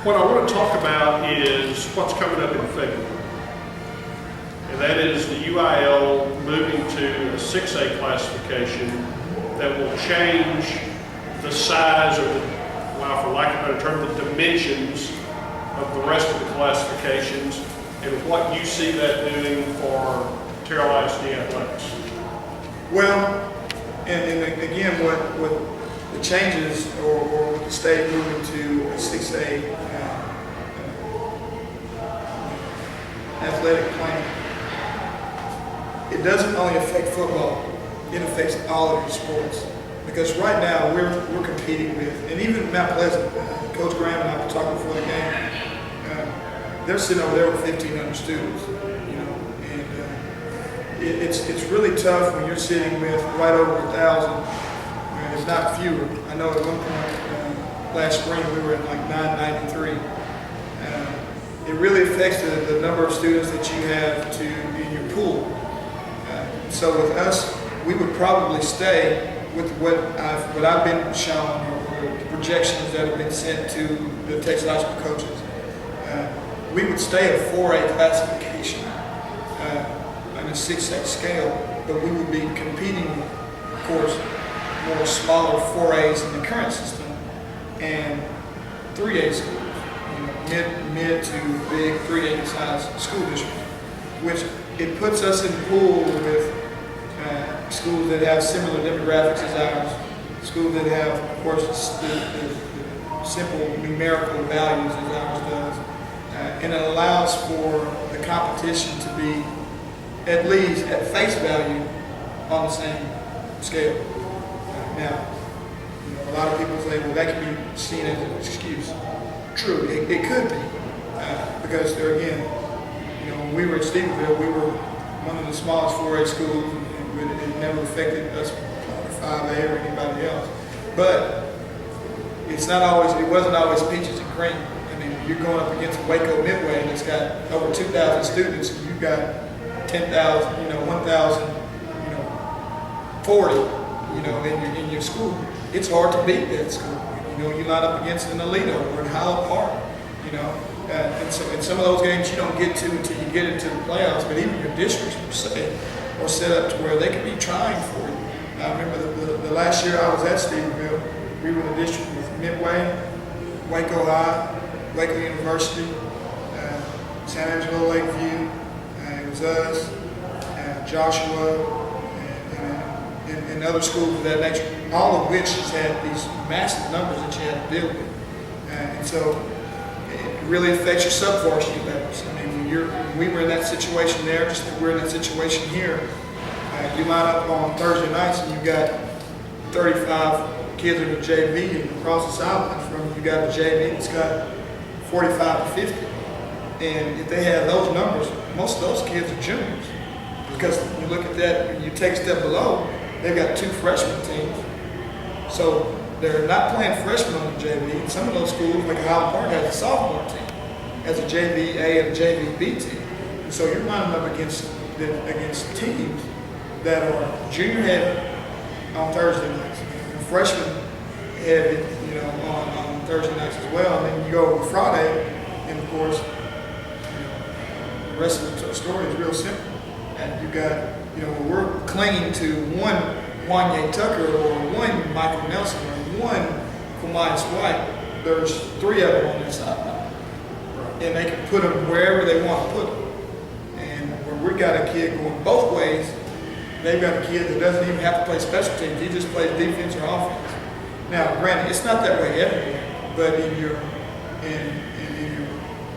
What I want to talk about is what's coming up in February. And that is the UIL moving to a 6A classification that will change the size or the, well, for lack of a better term, the dimensions of the rest of the classifications and what you see that doing for Terrell ISD athletics. Well, and again, what the changes or the state moving to a 6A athletic plan, it doesn't only affect football, it affects all of your sports. Because right now we're competing with, and even Mount Pleasant, Coach Graham and I were talking before the game, they're sitting over there with 1,500 students, you know, and it's really tough when you're sitting with right over 1,000, if not fewer. I know at one point last spring we were at like 993. It really affects the number of students that you have in your pool. So with us, we would probably stay with what I've been shown, or the projections that have been sent to the Texas high school coaches. We would stay at a 4A classification on a 6A scale, but we would be competing, of course, more smaller 4As in the current system and 3A schools, you know, mid to big 3A size school districts, which it puts us in the pool with schools that have similar demographics as ours, schools that have, of course, the simple numerical values as ours does, and it allows for the competition to be, at least at face value, on the same scale. Now, you know, a lot of people say, well, that can be seen as an excuse. True, it could be, because there again, you know, when we were at Stephenville, we were one of the smallest 4A schools. It never affected us, 5A or anybody else. But it wasn't always peaches and cream. I mean, you're going up against Waco Midway, and it's got over 2,000 students, and you've got 10,000, 1,000, 40, in your school. It's hard to beat that school. You line up against an Alito or an Highland Park, and some of those games you don't get to until you get into the playoffs. But even your districts are set up to where they can be trying for you. I remember the last year I was at Stephenville, we were in the district with Midway, Waco High, Waco University, San Angelo Lakeview, it was us, Joshua, and other schools of that nature, all of which has had these massive numbers that you have to deal with. And so it really affects your sub-varsity levels. I mean, when we were in that situation there, just like we're in that situation here. You line up on Thursday nights and you've got 35 kids in the JV, and across the sideline from you got a JV that's got 45 to 50. And if they have those numbers, most of those kids are juniors. Because when you look at that, when you take a step below, they've got 2 freshman teams. So they're not playing freshmen on the JV. Some of those schools, like Highland Park, has a sophomore team, has a JV A and a JV B team. And so you're lining up against teams that are junior heavy on Thursday nights, and freshman heavy, on Thursday nights as well. And then you go over Friday, and of course, the rest of the story is real simple. And you got, when we're clinging to one Wanye Tucker or one Michael Nelson or one Quamias White, there's 3 of them on that sideline. And they can put them wherever they want to put them. And where we got a kid going both ways, they've got a kid that doesn't even have to play special teams. He just plays defense or offense. Now, granted, it's not that way everywhere, but in your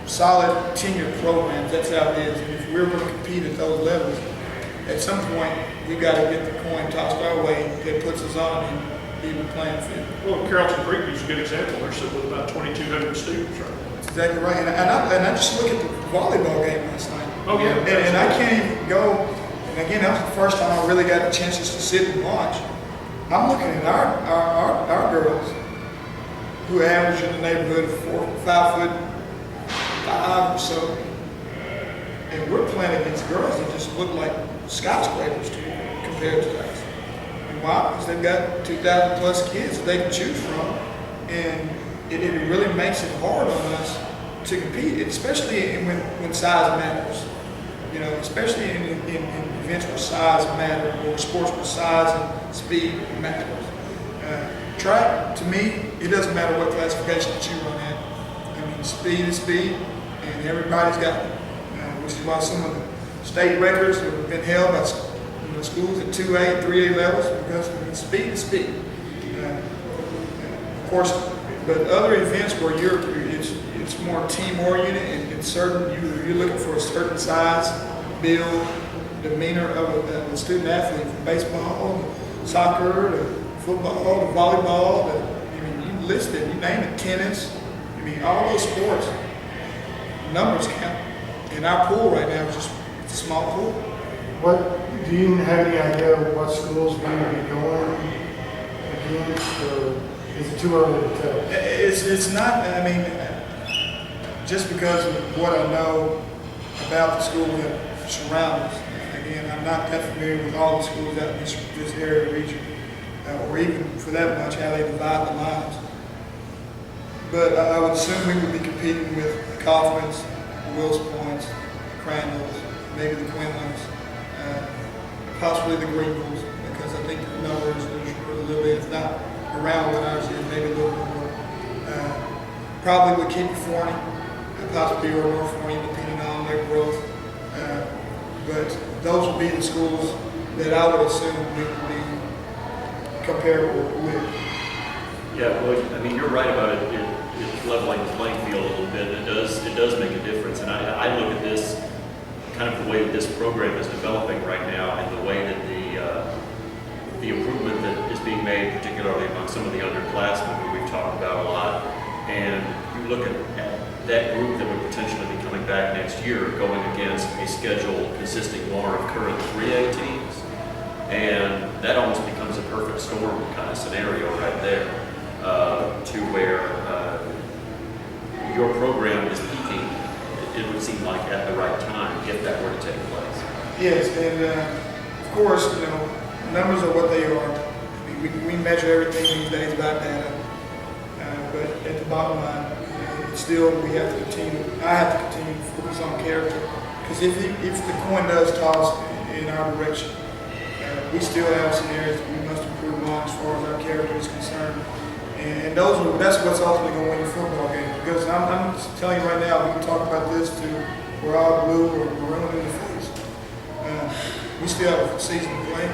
solid tenured programs, that's how it is. And if we're going to compete at those levels, at some point, we got to get the coin tossed our way that puts us on an even playing field. Well, Carlton Tidwell is a good example. They're sitting with about 2,200 students right now. That's exactly right. And I just look at the volleyball game last night. Oh, yeah. And I can't even go. And again, that was the first time I really got the chances to sit and watch. I'm looking at our girls who average in the neighborhood of 5'5" or so. And we're playing against girls that just look like skyscrapers to me compared to us. And why? Because they've got 2,000 plus kids that they can choose from. And it really makes it hard on us to compete, especially when size matters. You know, especially in events where size matters, or sports where size and speed matters. Track, to me, it doesn't matter what classification that you run at. I mean, speed is speed, and everybody's got it. Which is why some of the state records have been held by schools at 2A, 3A levels, because I mean, speed is speed. Of course, but other events where it's more team oriented, and it's certain you're looking for a certain size, build, demeanor of a student athlete, from baseball to soccer to football to volleyball. I mean, you list it, you name it, tennis. I mean, all those sports, numbers count. And our pool right now is it's a small pool. What do you have any idea of what schools we will be going against, or is it too early to tell? It's not. I mean, just because of what I know about the schools that surround us. Again, I'm not that familiar with all the schools out in this area region, or even for that much how they divide the lines. But I would assume we would be competing with the Kaufmans, the Wills Points, the Crandalls, maybe the Quinlans, possibly the Greenvilles, because I think the numbers are a little bit, if not around what ours is, maybe a little bit more. Probably would keep it 40, possibly or more 40, depending on their growth. But those would be the schools that I would assume we would be comparable with. Yeah, well, I mean, you're right about it leveling the playing field a little bit. It does make a difference. And I look at this, kind of the way that this program is developing right now, and the way that the improvement that is being made, particularly among some of the underclassmen who we've talked about a lot. And you look at that group that would potentially be coming back next year, going against a schedule consisting more of current 3A teams. And that almost becomes a perfect storm kind of scenario right there, to where your program is peaking, it would seem like, at the right time, if that were to take place. Yes, and of course, you know, numbers are what they are. I mean, we measure everything these days by data, but at the bottom line, still we have to continue. I have to continue to focus on character, because if the coin does toss in our direction, we still have some areas that we must improve on as far as our character is concerned. And that's what's ultimately going to win your football game. Because I'm telling you right now, we can talk about this to we're all blue or maroon in the face. We still have a season to play.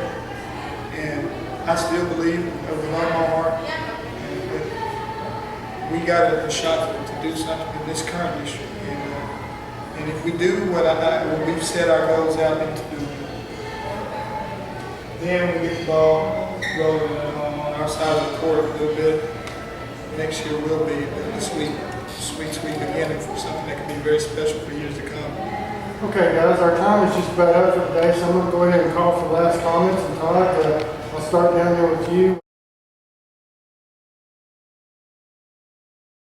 And I still believe with all my heart that we got a shot to do something in this current issue. And if we do what we've set our goals out to do, then we get the ball rolling on our side of the court a little bit. Next year will be a sweet beginning for something that can be very special for years to come. Okay, guys, our time is just about up for today, so I'm going to go ahead and call for last comments. And Todd, I'll start down there with you.